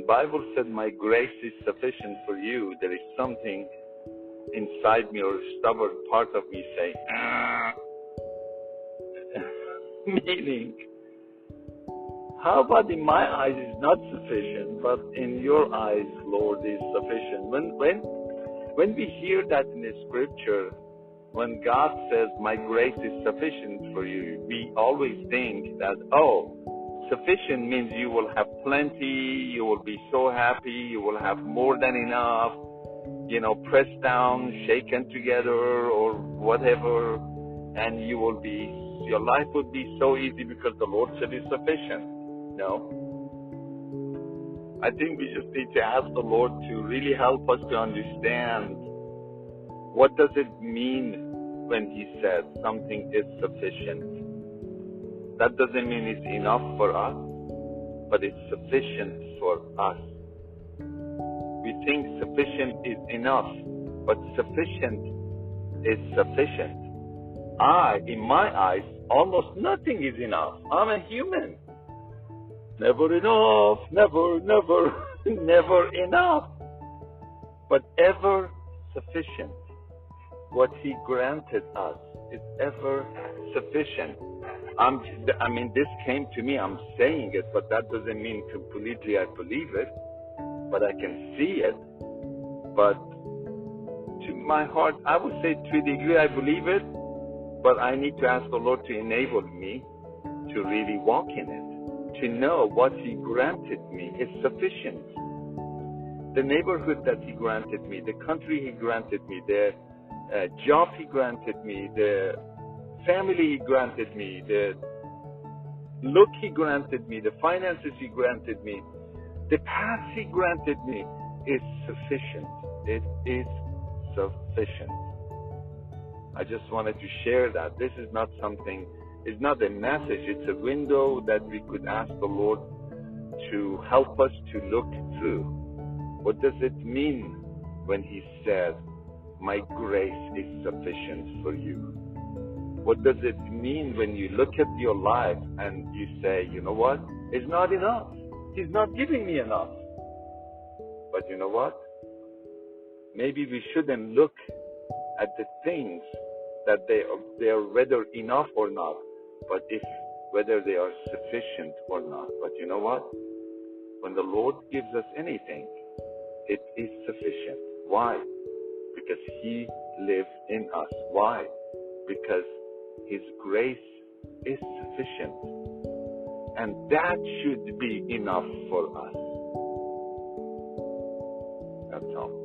when Bible said, my grace is sufficient for you, there is something inside me or stubborn part of me saying, meaning, how about in my eyes is not sufficient, but in your eyes, Lord, is sufficient. When we hear that in the scripture, when God says, my grace is sufficient for you, we always think that, sufficient means you will have plenty, you will be so happy, you will have more than enough, pressed down, shaken together, or whatever, and your life would be so easy because the Lord said it's sufficient. No. I think we just need to ask the Lord to really help us to understand what does it mean when He says something is sufficient. That doesn't mean it's enough for us, but it's sufficient for us. We think sufficient is enough, but sufficient is sufficient. In my eyes, almost nothing is enough. I'm a human. Never enough, never enough, but ever sufficient. What He granted us is ever sufficient. This came to me, I'm saying it, but that doesn't mean completely I believe it, but I can see it. But to my heart, I would say to a degree I believe it, but I need to ask the Lord to enable me to really walk in it, to know what He granted me is sufficient. The neighborhood that He granted me, the country He granted me, the job He granted me, the family He granted me, the look He granted me, the finances He granted me, the path He granted me is sufficient. It is sufficient. I just wanted to share that. This is not something, it's not a message, it's a window that we could ask the Lord to help us to look through. What does it mean when He says, my grace is sufficient for you? What does it mean when you look at your life and you say, you know what? It's not enough. He's not giving me enough. But you know what? Maybe we shouldn't look at the things that they are whether enough or not, but whether they are sufficient or not. But you know what? When the Lord gives us anything, it is sufficient. Why? Because He lives in us. Why? Because His grace is sufficient. And that should be enough for us. That's all.